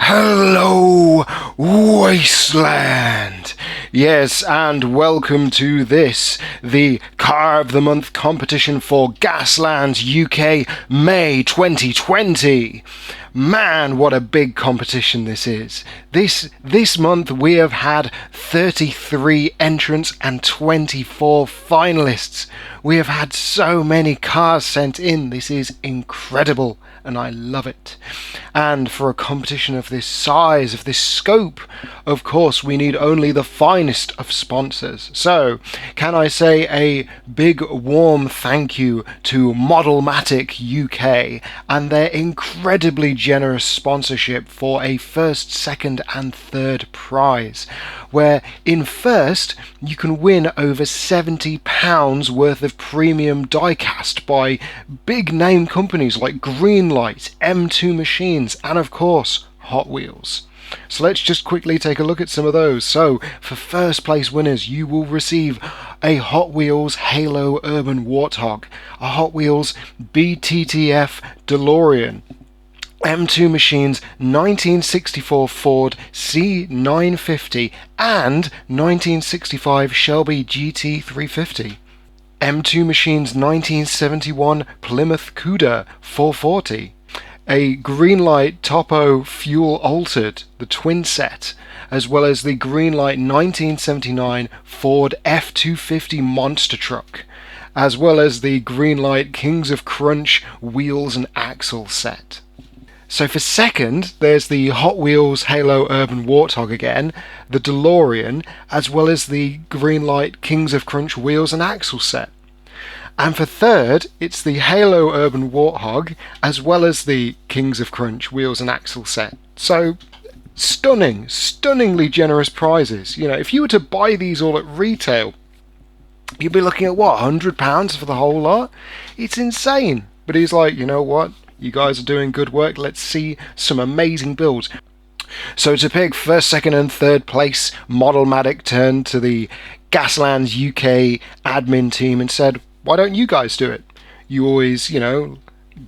Hello, Wasteland! Yes, and welcome to this, the Car of the Month competition for Gaslands UK May 2020. Man, what a big competition this is. This month we have had 33 entrants and 24 finalists. We have had so many cars sent in. This is incredible and I love it. And for a competition of this size, of this scope, of course we need only the finest of sponsors. So, can I say a big warm thank you to Modelmatic UK and their incredibly generous sponsorship for a first, second and third prize, where in first you can win over £70 worth of premium diecast by big name companies like Greenlight, M2 Machines and of course Hot Wheels. So let's just quickly take a look at some of those. So for first place winners you will receive a Hot Wheels Halo Urban Warthog, a Hot Wheels BTTF DeLorean, M2 Machines 1964 Ford C950 and 1965 Shelby GT350. M2 Machines 1971 Plymouth Cuda 440. A Greenlight Topo Fuel Altered, the twin set, as well as the Greenlight 1979 Ford F250 Monster Truck, as well as the Greenlight Kings of Crunch Wheels and Axle set. So for second, there's the Hot Wheels Halo Urban Warthog again, the DeLorean, as well as the Greenlight Kings of Crunch Wheels and Axle set. And for third, it's the Halo Urban Warthog, as well as the Kings of Crunch Wheels and Axle set. So, stunningly generous prizes. You know, if you were to buy these all at retail, you'd be looking at what, £100 for the whole lot? It's insane. But he's like, you know what? You guys are doing good work. Let's see some amazing builds. So to pick first, second and third place, Modelmatic turned to the Gaslands UK admin team and said, why don't you guys do it? You always,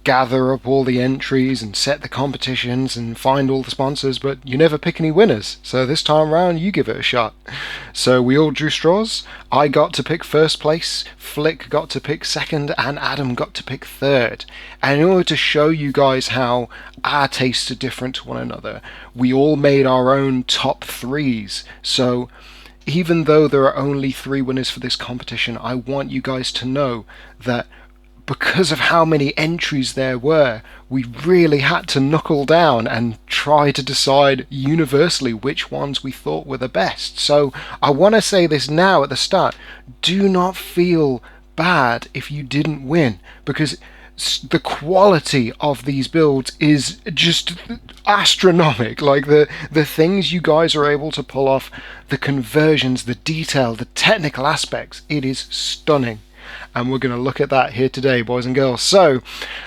gather up all the entries and set the competitions and find all the sponsors, but you never pick any winners. So this time round, you give it a shot. So we all drew straws. I got to pick first place, Flick got to pick second, and Adam got to pick third. And in order to show you guys how our tastes are different to one another, we all made our own top threes. So even though there are only 3 winners for this competition, I want you guys to know that because of how many entries there were, we really had to knuckle down and try to decide universally which ones we thought were the best. So I want to say this now at the start. Do not feel bad if you didn't win, because the quality of these builds is just astronomical. Like the things you guys are able to pull off, the conversions, the detail, the technical aspects, it is stunning. And we're going to look at that here today, boys and girls. So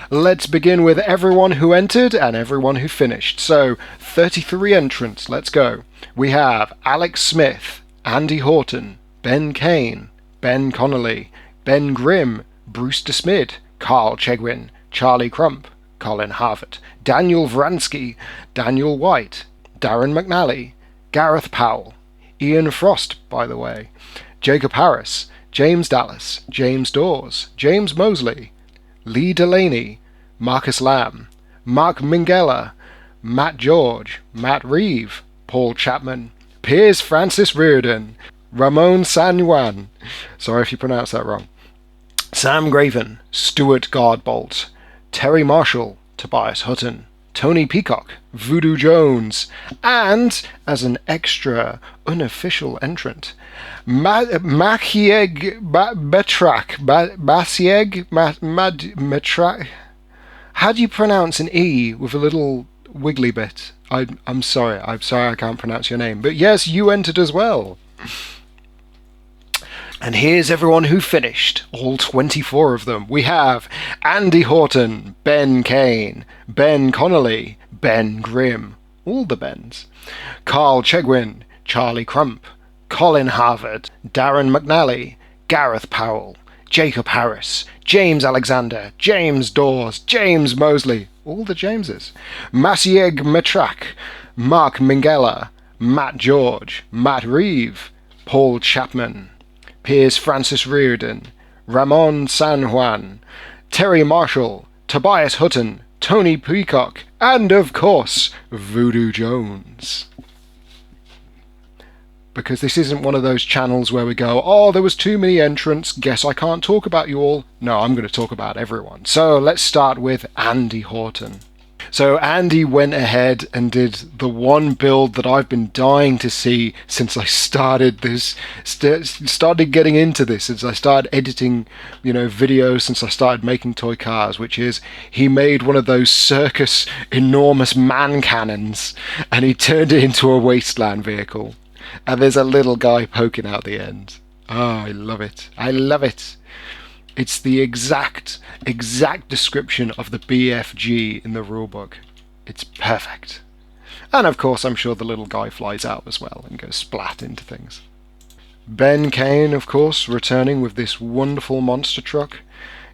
let's begin with everyone who entered and everyone who finished. So 33 entrants, let's go. We have Alex Smith, Andy Horton, Ben Kane, Ben Connolly, Ben Grimm, Brewster Smid, Carl Chegwin, Charlie Crump, Colin Harvard, Daniel Vransky, Daniel White, Darren McNally, Gareth Powell, Ian Frost, by the way, Jacob Harris, James Dallas, James Dawes, James Mosley, Lee Delaney, Marcus Lamb, Mark Minghella, Matt George, Matt Reeve, Paul Chapman, Piers Francis Reardon, Ramon San Juan, sorry if you pronounce that wrong, Sam Graven, Stuart Gardbolt, Terry Marshall, Tobias Hutton, Tony Peacock, Voodoo Jones, and, as an extra unofficial entrant, Maciej Metrak. How do you pronounce an E with a little wiggly bit? I'm sorry I can't pronounce your name, but yes, you entered as well. And here's everyone who finished, all 24 of them. We have Andy Horton, Ben Kane, Ben Connolly, Ben Grimm, all the Bens, Carl Chegwin, Charlie Crump, Colin Harvard, Darren McNally, Gareth Powell, Jacob Harris, James Alexander, James Dawes, James Mosley, all the Jameses, Maciej Metrak, Mark Minghella, Matt George, Matt Reeve, Paul Chapman, Piers Francis Reardon, Ramon San Juan, Terry Marshall, Tobias Hutton, Tony Peacock, and of course, Voodoo Jones. Because this isn't one of those channels where we go, oh, there was too many entrants, guess I can't talk about you all. No, I'm going to talk about everyone. So let's start with Andy Horton. So Andy went ahead and did the one build that I've been dying to see since I started this, started getting into this, since I started editing, videos, since I started making toy cars, which is he made one of those circus enormous man cannons and he turned it into a Wasteland vehicle. And there's a little guy poking out the end. Oh, I love it. I love it. It's the exact description of the BFG in the rulebook. It's perfect. And of course, I'm sure the little guy flies out as well and goes splat into things. Ben Kane, of course, returning with this wonderful monster truck.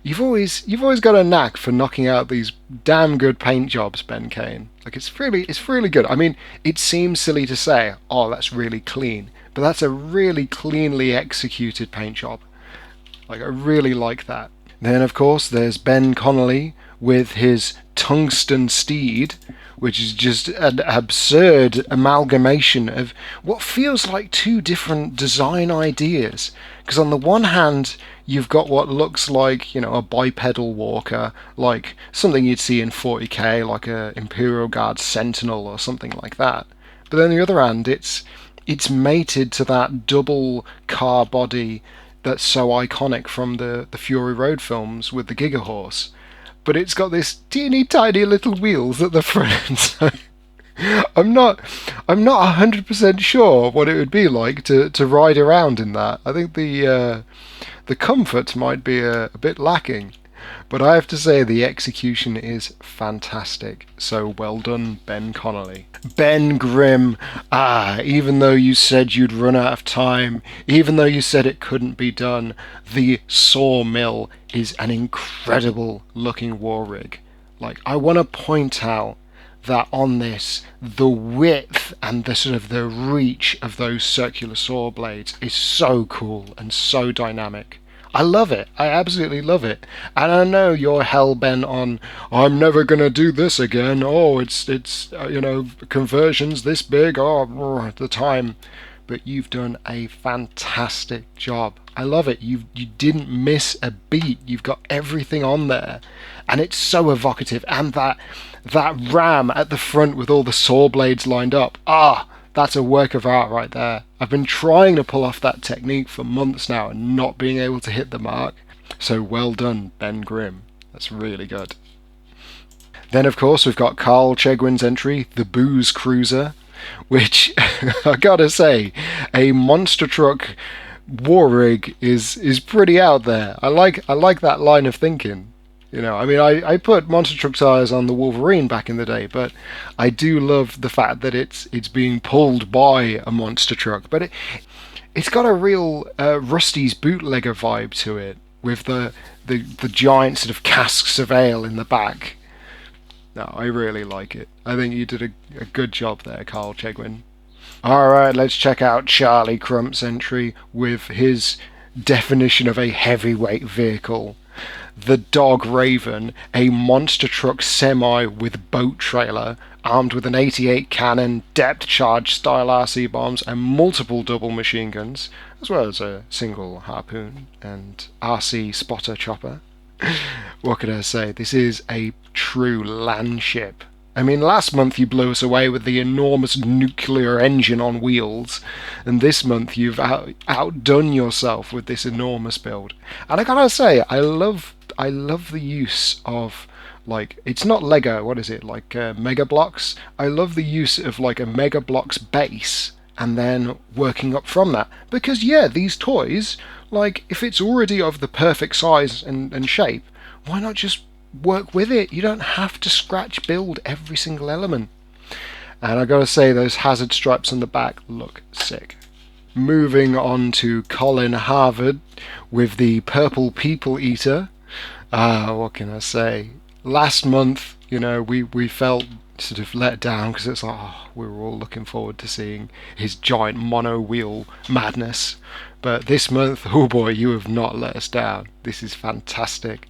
You've always got a knack for knocking out these damn good paint jobs, Ben Kane. Like it's really good. I mean, it seems silly to say, oh, that's really clean, but that's a really cleanly executed paint job. Like, I really like that. Then, of course, there's Ben Connolly with his tungsten steed, which is just an absurd amalgamation of what feels like two different design ideas. Because on the one hand, you've got what looks like, a bipedal walker, like something you'd see in 40k, like a Imperial Guard Sentinel or something like that. But then on the other hand, it's mated to that double car body that's so iconic from the Fury Road films with the Giga Horse. But it's got this teeny tiny little wheels at the front. So I'm not 100% sure what it would be like to ride around in that. I think the comfort might be a bit lacking. But I have to say the execution is fantastic. So well done, Ben Connolly. Ben Grimm, even though you said you'd run out of time, even though you said it couldn't be done, the Sawmill is an incredible looking war rig. Like, I want to point out that on this, the width and the sort of the reach of those circular saw blades is so cool and so dynamic. I love it. I absolutely love it. And I know you're hell-bent on, I'm never going to do this again. Oh, it's conversions this big. Oh, the time. But you've done a fantastic job. I love it. You didn't miss a beat. You've got everything on there. And it's so evocative. And that ram at the front with all the saw blades lined up. That's a work of art right there. I've been trying to pull off that technique for months now and not being able to hit the mark. So well done, Ben Grimm. That's really good. Then, of course, we've got Carl Chegwin's entry, the Booze Cruiser, which, I gotta say, a monster truck war rig is pretty out there. I like that line of thinking. I put monster truck tires on the Wolverine back in the day, but I do love the fact that it's being pulled by a monster truck. But it's got a real Rusty's bootlegger vibe to it, with the giant sort of casks of ale in the back. No, I really like it. I think you did a good job there, Carl Chegwin. Alright, let's check out Charlie Crump's entry with his definition of a heavyweight vehicle. The Dog Raven, a monster truck semi with boat trailer, armed with an 88 cannon, depth charge style RC bombs, and multiple double machine guns, as well as a single harpoon and RC spotter chopper. What can I say? This is a true land ship. I mean, last month you blew us away with the enormous nuclear engine on wheels, and this month you've outdone yourself with this enormous build. And I gotta say, I love the use of, like, it's not Lego, what is it, like Mega Bloks? I love the use of like a Mega Bloks base and then working up from that. Because yeah, these toys, like, if it's already of the perfect size and shape, why not just work with it? You don't have to scratch build every single element. And I gotta say, those hazard stripes on the back look sick. Moving on to Colin Harvard with the Purple People Eater. What can I say? Last month, we felt sort of let down because it's like, oh, we were all looking forward to seeing his giant mono wheel madness. But this month, oh boy, you have not let us down. This is fantastic.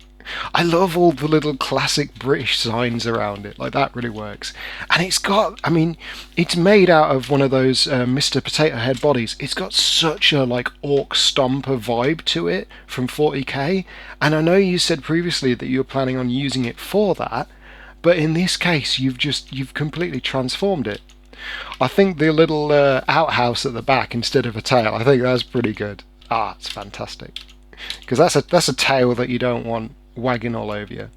I love all the little classic British signs around it. Like, that really works. And it's got, I mean, it's made out of one of those Mr. Potato Head bodies. It's got such a like orc stomper vibe to it from 40k. And I know you said previously that you were planning on using it for that, but in this case you've completely transformed it. I think the little outhouse at the back instead of a tail, I think that's pretty good. It's fantastic. Because that's a tail that you don't want wagging all over you.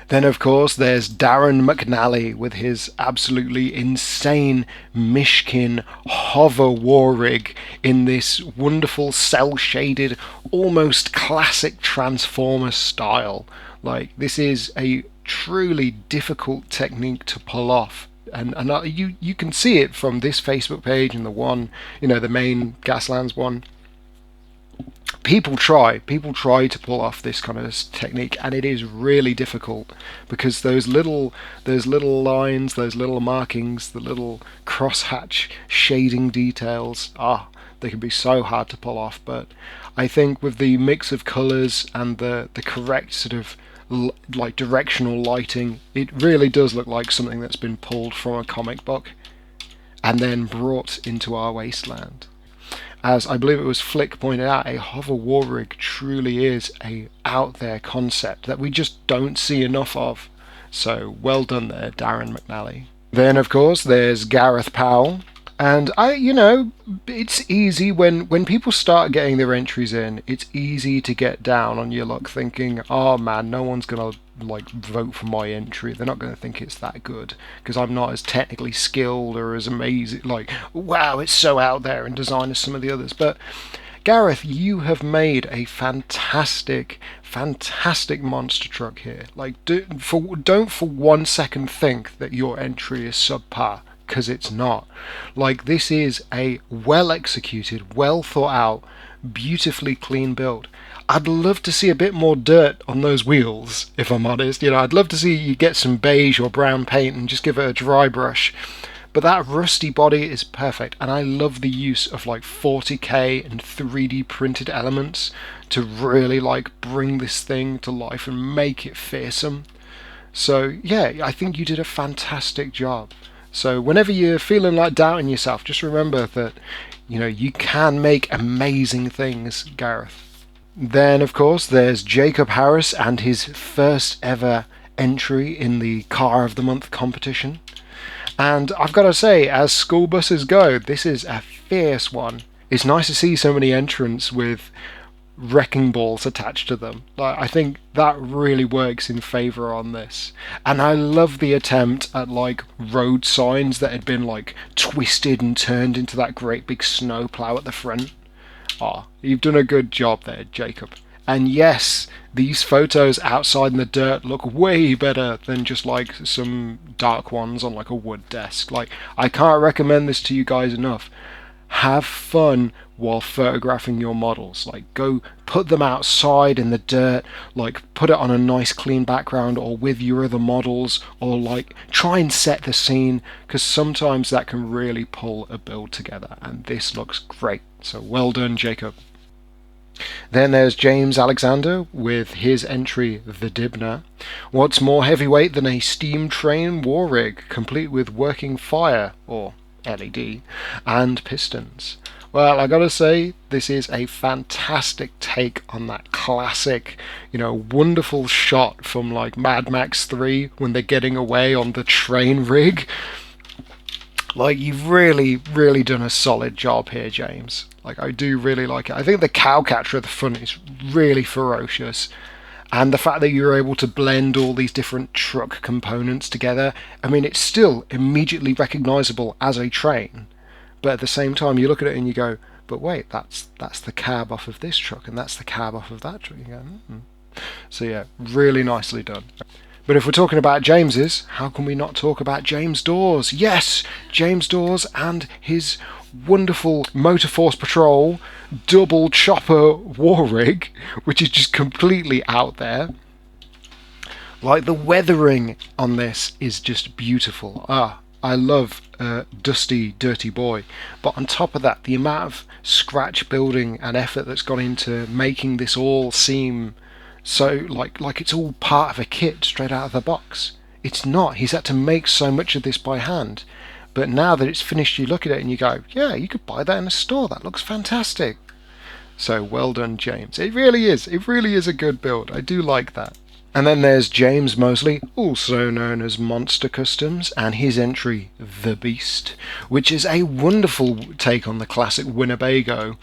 Then, of course, there's Darren McNally with his absolutely insane Mishkin hover war rig in this wonderful cel-shaded, almost classic Transformers style. Like, this is a truly difficult technique to pull off. And you can see it from this Facebook page and the one, the main Gaslands one. People try to pull off this kind of technique, and it is really difficult because those little lines, those little markings, the little crosshatch shading details, they can be so hard to pull off. But I think with the mix of colours and the correct sort of like directional lighting, it really does look like something that's been pulled from a comic book and then brought into our Wasteland. As I believe it was Flick pointed out, a hover war rig truly is a out there concept that we just don't see enough of. So well done there, Darren McNally. Then of course there's Gareth Powell. And it's easy when people start getting their entries in, it's easy to get down on your luck thinking, oh man, no one's going to vote for my entry. They're not going to think it's that good because I'm not as technically skilled or as amazing. Like, wow, it's so out there in design as some of the others. But Gareth, you have made a fantastic monster truck here. Like, don't for 1 second think that your entry is subpar, because it's not. Like, this is a well executed, well thought out, beautifully clean build. I'd love to see a bit more dirt on those wheels, if I'm honest. I'd love to see you get some beige or brown paint and just give it a dry brush. But that rusty body is perfect, and I love the use of like 40k and 3D printed elements to really bring this thing to life and make it fearsome. So yeah, I think you did a fantastic job. So whenever you're feeling like doubting yourself, just remember that, you can make amazing things, Gareth. Then, of course, there's Jacob Harris and his first ever entry in the Car of the Month competition. And I've got to say, as school buses go, this is a fierce one. It's nice to see so many entrants with wrecking balls attached to them. I think that really works in favour on this. And I love the attempt at road signs that had been twisted and turned into that great big snowplow at the front. You've done a good job there, Jacob. And yes, these photos outside in the dirt look way better than just some dark ones on a wood desk. I can't recommend this to you guys enough. Have fun while photographing your models. Go put them outside in the dirt, put it on a nice clean background or with your other models, or try and set the scene, because sometimes that can really pull a build together, and this looks great. So well done, Jacob. Then there's James Alexander with his entry, The Dibner. What's more heavyweight than a steam train war rig, complete with working fire, or LED, and pistons? Well, I gotta say, this is a fantastic take on that classic, wonderful shot from Mad Max 3 when they're getting away on the train rig. You've really, really done a solid job here, James. I do really like it. I think the cowcatcher at the front is really ferocious. And the fact that you're able to blend all these different truck components together, it's still immediately recognisable as a train. But at the same time, you look at it and you go, but wait, that's the cab off of this truck, and that's the cab off of that truck. You go, So yeah, really nicely done. But if we're talking about James's, how can we not talk about James Dawes? Yes, James Dawes and his wonderful Motor Force Patrol double chopper war rig, which is just completely out there. Like the weathering on this is just beautiful. I love Dusty Dirty Boy, but on top of that, the amount of scratch building and effort that's gone into making this all seem so like it's all part of a kit straight out of the box. It's not. He's had to make so much of this by hand. But now that it's finished, you look at it and you go, yeah, you could buy that in a store. That looks fantastic. So well done, James. It really is. It really is a good build. I do like that. And then there's James Mosley, also known as Monster Customs, and his entry, The Beast, which is a wonderful take on the classic Winnebago,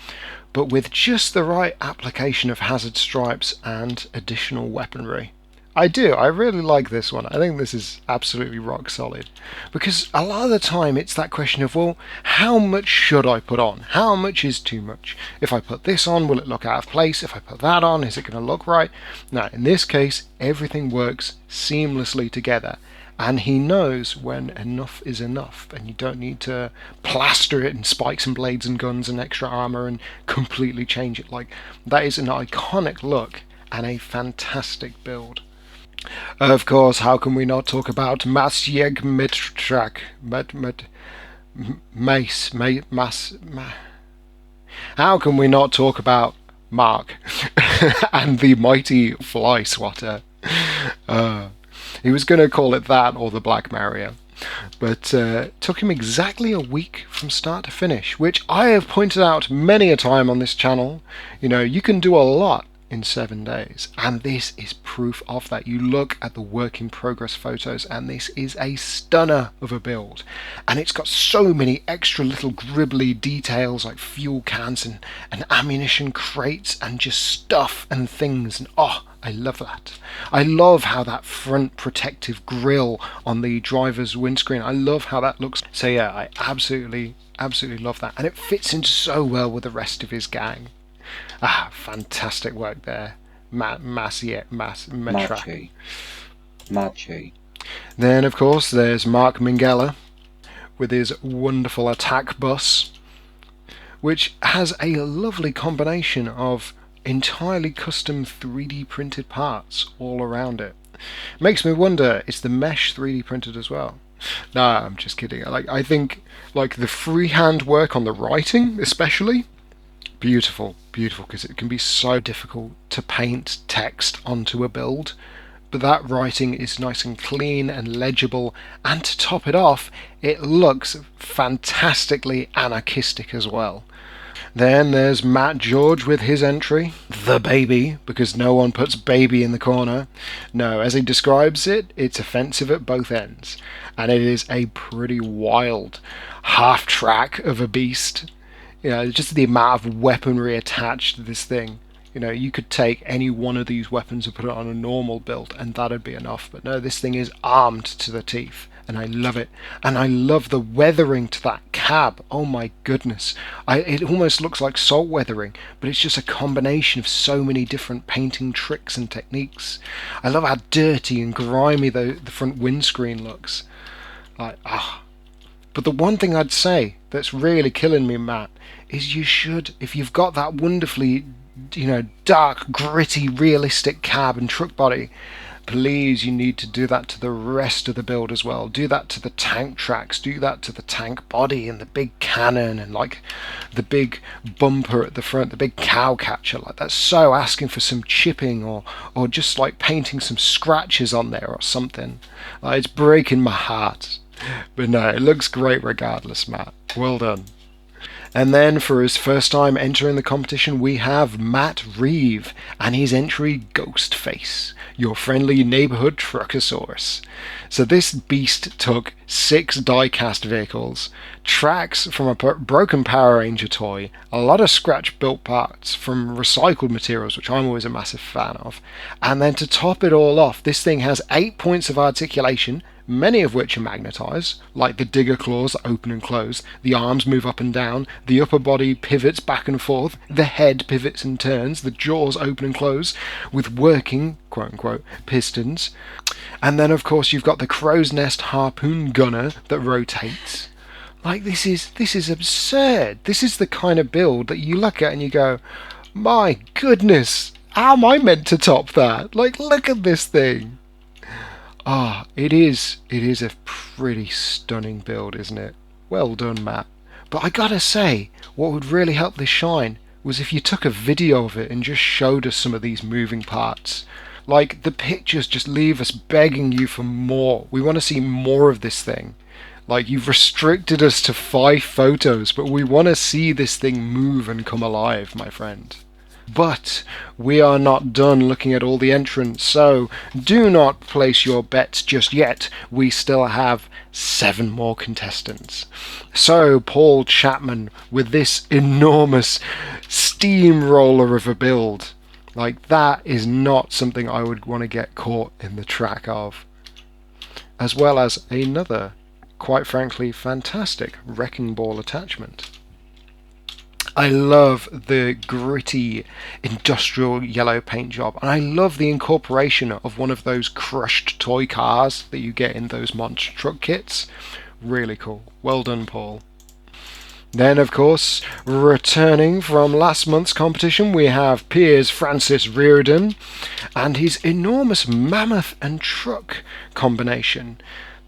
but with just the right application of hazard stripes and additional weaponry. I really like this one. I think this is absolutely rock solid. Because a lot of the time it's that question of, well, how much should I put on? How much is too much? If I put this on, will it look out of place? If I put that on, is it going to look right? Now, in this case, everything works seamlessly together. And he knows when enough is enough, and you don't need to plaster it in spikes and blades and guns and extra armor and completely change it. Like, that is an iconic look and a fantastic build. Of course, how can we not talk about Masjeg Mitrak? How can we not talk about Mark and the mighty fly swatter? He was going to call it that or the Black Mario, but took him exactly a week from start to finish, which I have pointed out many a time on this channel. You know, you can do a lot in 7 days, and this is proof of that. You look at the work in progress photos and this is a stunner of a build, and it's got so many extra little gribbly details like fuel cans and ammunition crates and just stuff and things, and I love that. I love how that front protective grille on the driver's windscreen, I love how that looks. So yeah, I absolutely love that, and it fits in so well with the rest of his gang. Fantastic work there, Machi. Then, of course, there's Mark Minghella with his wonderful attack bus, which has a lovely combination of entirely custom 3D printed parts all around it. Makes me wonder, is the mesh 3D printed as well? No, I'm just kidding. I think the freehand work on the writing, especially, beautiful, because it can be so difficult to paint text onto a build, but that writing is nice and clean and legible, and to top it off, it looks fantastically anarchistic as well. Then there's Matt George with his entry, The Baby, because no one puts baby in the corner. No, as he describes it, it's offensive at both ends, and it is a pretty wild half-track of a beast. You know, just the amount of weaponry attached to this thing. You know, you could take any one of these weapons and put it on a normal build and that'd be enough. But no, this thing is armed to the teeth. And I love it. And I love the weathering to that cab. Oh my goodness. It almost looks like salt weathering, but it's just a combination of so many different painting tricks and techniques. I love how dirty and grimy the front windscreen looks. But the one thing I'd say that's really killing me, Matt, is you should, if you've got that wonderfully, dark, gritty, realistic cab and truck body, please, you need to do that to the rest of the build as well. Do that to the tank tracks, do that to the tank body and the big cannon and the big bumper at the front, the big cow catcher. That's so asking for some chipping or just painting some scratches on there or something. It's breaking my heart. But no, it looks great regardless, Matt. Well done. And then for his first time entering the competition, we have Matt Reeve and his entry, Ghostface, your friendly neighborhood Truckasaurus. So this beast took 6 die-cast vehicles, tracks from a broken Power Ranger toy, a lot of scratch-built parts from recycled materials, which I'm always a massive fan of, and then to top it all off, this thing has 8 points of articulation, many of which are magnetized, like the digger claws that open and close, the arms move up and down, the upper body pivots back and forth, the head pivots and turns, the jaws open and close, with working, quote-unquote, pistons. And then, of course, you've got the crow's nest harpoon gunner that rotates. This is absurd. This is the kind of build that you look at and you go, my goodness, how am I meant to top that? Look at this thing. It is a pretty stunning build, isn't it? Well done, Matt. But I gotta say, what would really help this shine was if you took a video of it and just showed us some of these moving parts. Like, the pictures just leave us begging you for more. We want to see more of this thing. Like, you've restricted us to 5 photos, but we want to see this thing move and come alive, my friend. But we are not done looking at all the entrants, so do not place your bets just yet. We still have 7 more contestants. So Paul Chapman with this enormous steamroller of a build. Like, that is not something I would want to get caught in the track of. As well as another, quite frankly, fantastic wrecking ball attachment. I love the gritty industrial yellow paint job, and I love the incorporation of one of those crushed toy cars that you get in those monster truck kits. Really cool. Well done, Paul. Then, of course, returning from last month's competition, we have Piers Francis Reardon and his enormous mammoth and truck combination.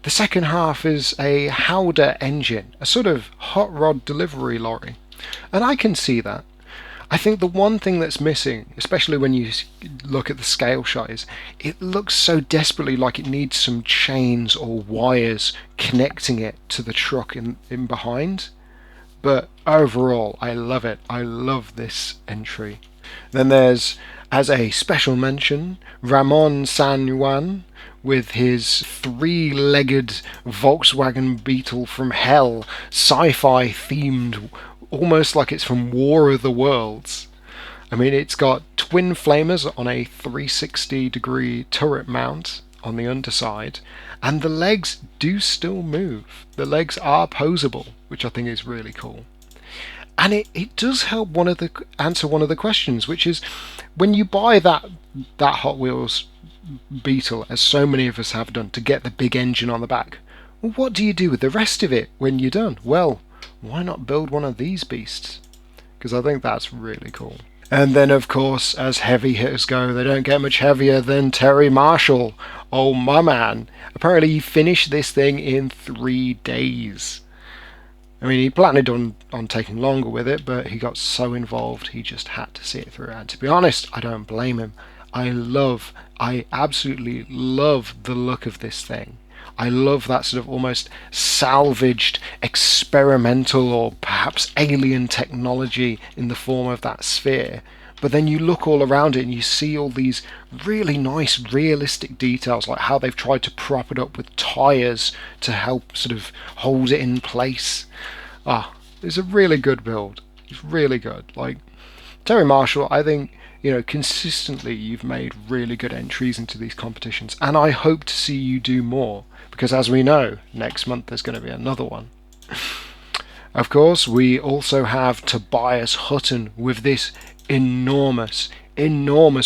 The second half is a Howder engine, a sort of hot rod delivery lorry. And I can see that. I think the one thing that's missing, especially when you look at the scale shot, is it looks so desperately like it needs some chains or wires connecting it to the truck in behind. But overall, I love it. I love this entry. Then there's, as a special mention, Ramon San Juan with his 3-legged Volkswagen Beetle from hell, sci-fi themed, almost like it's from War of the Worlds. I mean, it's got twin flamers on a 360-degree turret mount on the underside, and the legs do still move. The legs are posable, which I think is really cool. And it does help answer one of the questions, which is, when you buy that Hot Wheels Beetle, as so many of us have done, to get the big engine on the back, well, what do you do with the rest of it when you're done? Well, why not build one of these beasts? Because I think that's really cool. And then, of course, as heavy hitters go, they don't get much heavier than Terry Marshall. Oh, my man. Apparently he finished this thing in 3 days. I mean, he planned on taking longer with it, but he got so involved, he just had to see it through. And to be honest, I don't blame him. I absolutely love the look of this thing. I love that sort of almost salvaged, experimental, or perhaps alien technology in the form of that sphere. But then you look all around it and you see all these really nice, realistic details, like how they've tried to prop it up with tyres to help sort of hold it in place. It's a really good build. It's really good. Like, Terry Marshall, I think, consistently you've made really good entries into these competitions, and I hope to see you do more, because as we know, next month there's going to be another one. Of course, we also have Tobias Hutton with this enormous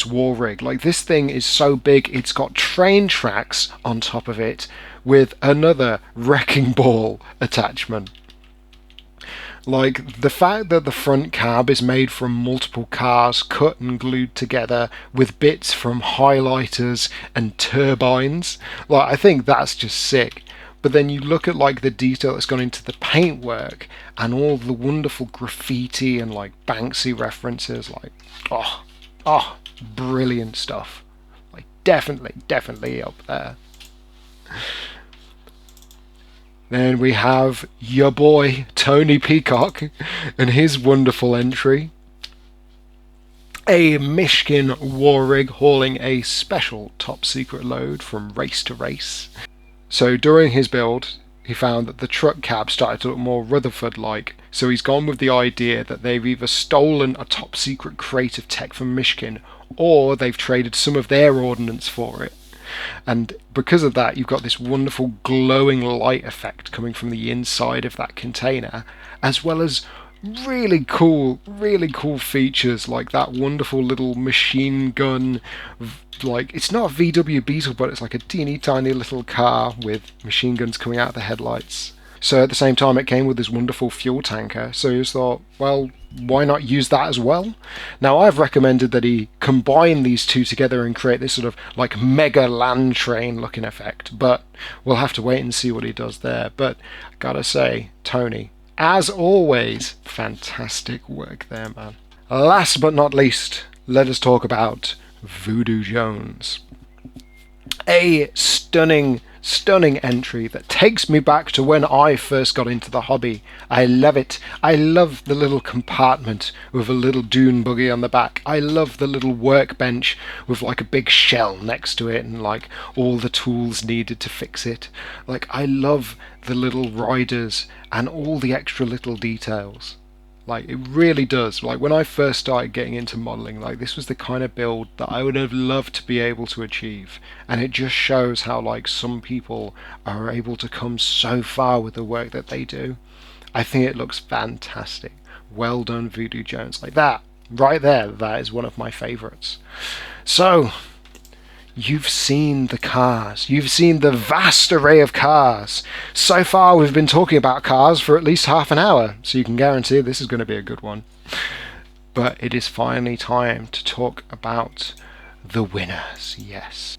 war rig. Like, this thing is so big, it's got train tracks on top of it with another wrecking ball attachment. Like, the fact that the front cab is made from multiple cars cut and glued together with bits from highlighters and turbines, like, I think that's just sick. But then you look at like the detail that's gone into the paintwork and all the wonderful graffiti and like Banksy references, like, brilliant stuff. Like, definitely up there. Then we have your boy Tony Peacock and his wonderful entry. A Mishkin war rig hauling a special top secret load from race to race. So during his build, he found that the truck cab started to look more Rutherford-like, so he's gone with the idea that they've either stolen a top secret crate of tech from Mishkin, or they've traded some of their ordnance for it. And because of that, you've got this wonderful glowing light effect coming from the inside of that container, as well as really cool features like that wonderful little machine gun. Like, it's not a VW Beetle, but it's like a teeny tiny little car with machine guns coming out of the headlights. So at the same time, it came with this wonderful fuel tanker. So he just thought, well, why not use that as well? Now, I've recommended that he combine these two together and create this sort of like mega land train looking effect, but we'll have to wait and see what he does there. But I gotta say, Tony, as always, fantastic work there, man. Last but not least, let us talk about Voodoo Jones. A stunning entry that takes me back to when I first got into the hobby. I love it. I love the little compartment with a little dune buggy on the back. I love the little workbench with like a big shell next to it and like all the tools needed to fix it. Like, I love the little riders and all the extra little details. Like, it really does. Like, when I first started getting into modelling, like, this was the kind of build that I would have loved to be able to achieve. And it just shows how, like, some people are able to come so far with the work that they do. I think it looks fantastic. Well done, Voodoo Jones. Like that, right there, that is one of my favourites. So, you've seen the cars. You've seen the vast array of cars. So far, we've been talking about cars for at least half an hour, so you can guarantee this is going to be a good one. But it is finally time to talk about the winners, yes.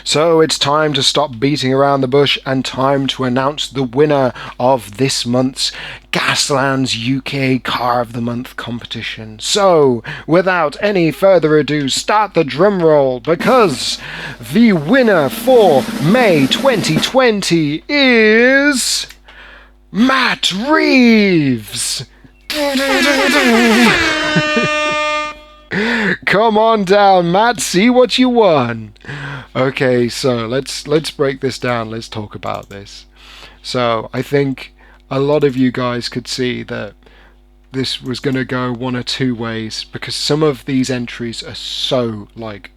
So it's time to stop beating around the bush and time to announce the winner of this month's Gaslands UK Car of the Month competition. So, without any further ado, start the drum roll, because the winner for May 2020 is Matt Reeves! Come on down, Matt, see what you won. Okay, so let's break this down. Let's talk about this. So I think a lot of you guys could see that this was going to go one or two ways, because some of these entries are so like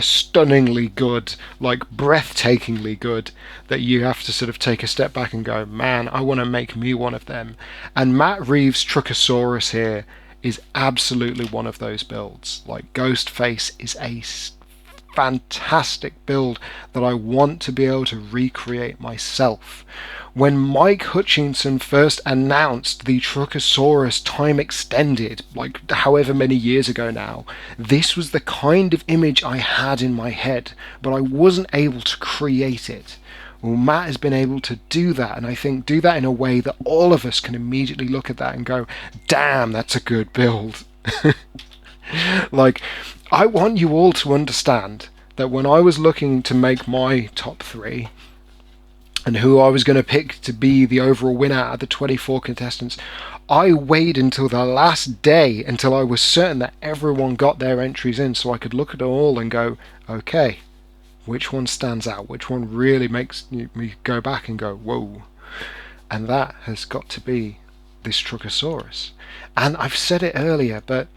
stunningly good, like breathtakingly good, that you have to sort of take a step back and go, man, I want to make me one of them. And Matt Reeves' Truckasaurus here is absolutely one of those builds. Like, Ghostface is a fantastic build that I want to be able to recreate myself. When Mike Hutchinson first announced the Truckasaurus time extended, like however many years ago now, this was the kind of image I had in my head, but I wasn't able to create it. Well, Matt has been able to do that, and I think do that in a way that all of us can immediately look at that and go, damn, that's a good build. Like, I want you all to understand that when I was looking to make my top 3 and who I was going to pick to be the overall winner out of the 24 contestants, I waited until the last day until I was certain that everyone got their entries in, so I could look at it all and go, okay, which one stands out? Which one really makes me go back and go, whoa? And that has got to be this Truckasaurus. And I've said it earlier, but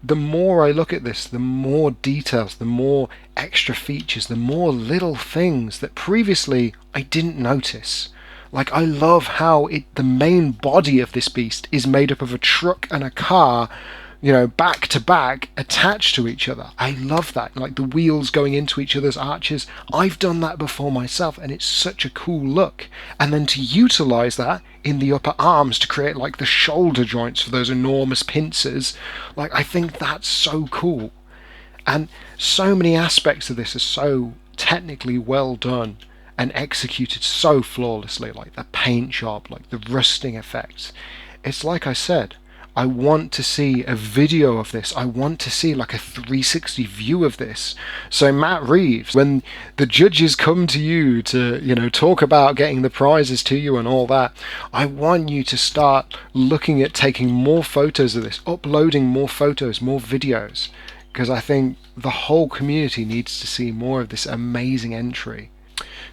the more I look at this, the more details, the more extra features, the more little things that previously I didn't notice. Like, I love how the main body of this beast is made up of a truck and a car, you know, back to back, attached to each other. I love that. Like, the wheels going into each other's arches. I've done that before myself, and it's such a cool look. And then to utilize that in the upper arms to create like the shoulder joints for those enormous pincers, like, I think that's so cool. And so many aspects of this are so technically well done and executed so flawlessly, like the paint job, like the rusting effects. It's like I said, I want to see a video of this. I want to see like a 360 view of this. So Matt Reeves, when the judges come to you to, you know, talk about getting the prizes to you and all that, I want you to start looking at taking more photos of this, uploading more photos, more videos, because I think the whole community needs to see more of this amazing entry.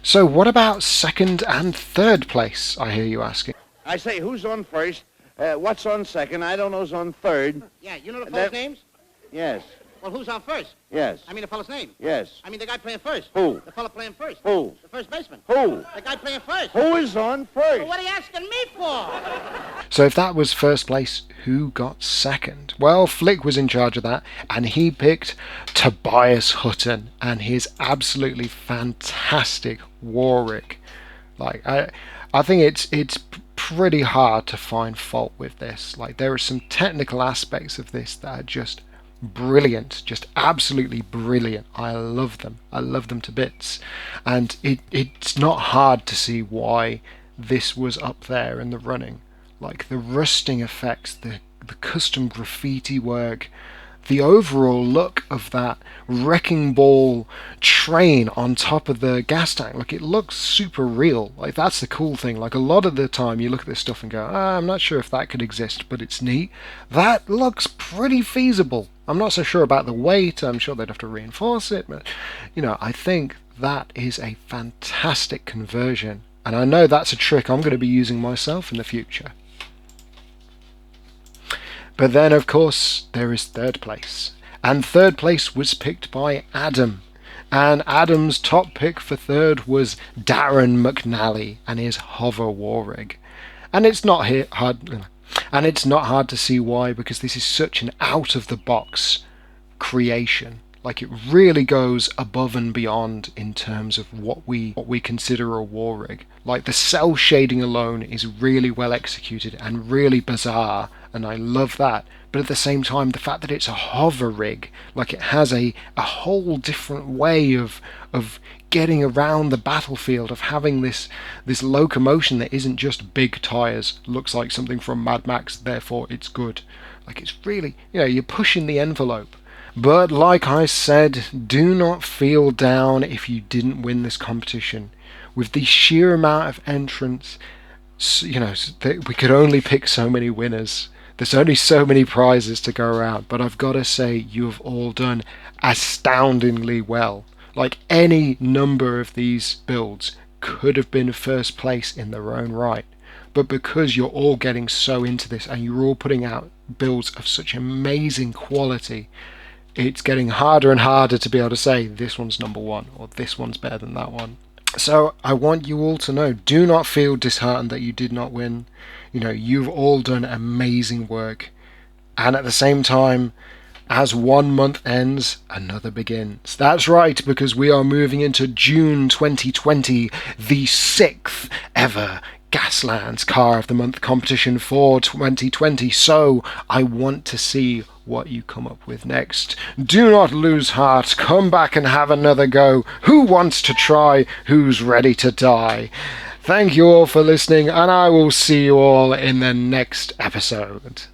So what about second and third place, I hear you asking? I say, who's on first? What's on second? I don't know who's on third. Yeah, you know the fellow's names? Yes. Well, who's on first? Yes. I mean the fellow's name. Yes. I mean the guy playing first. Who? The fellow playing first. Who? The first baseman. Who? The guy playing first. Who is on first? Well, what are you asking me for? So if that was first place, who got second? Well, Flick was in charge of that, and he picked Tobias Hutton and his absolutely fantastic Warwick. Like, I think it's pretty hard to find fault with this. Like, there are some technical aspects of this that are just brilliant, just absolutely brilliant. I love them. I love them to bits. And it's not hard to see why this was up there in the running. Like, the rusting effects, the custom graffiti work, the overall look of that wrecking ball train on top of the gas tank. Like, it looks super real. Like, that's the cool thing. Like, a lot of the time you look at this stuff and go, I'm not sure if that could exist, but it's neat. That looks pretty feasible. I'm not so sure about the weight. I'm sure they'd have to reinforce it, but I think that is a fantastic conversion, and I know that's a trick I'm going to be using myself in the future. But then, of course, there is third place. And third place was picked by Adam. And Adam's top pick for third was Darren McNally and his hover war rig. And it's not hard to see why, because this is such an out-of-the-box creation. Like, it really goes above and beyond in terms of what we consider a war rig. Like, the cell shading alone is really well executed and really bizarre, and I love that. But at the same time, the fact that it's a hover rig, like, it has a whole different way of getting around the battlefield, of having this locomotion that isn't just big tires, looks like something from Mad Max, therefore it's good. Like, it's really, you're pushing the envelope. But like I said, do not feel down if you didn't win this competition. With the sheer amount of entrants, we could only pick so many winners. There's only so many prizes to go around, but I've got to say, you have all done astoundingly well. Like, any number of these builds could have been first place in their own right. But because you're all getting so into this and you're all putting out builds of such amazing quality, it's getting harder and harder to be able to say this one's number one or this one's better than that one. So I want you all to know, do not feel disheartened that you did not win. You've all done amazing work. And at the same time, as 1 month ends, another begins. That's right, because we are moving into June 2020, the 6th ever Gaslands Car of the Month competition for 2020. So I want to see what you come up with next. Do not lose heart. Come back and have another go. Who wants to try? Who's ready to die? Thank you all for listening, and I will see you all in the next episode.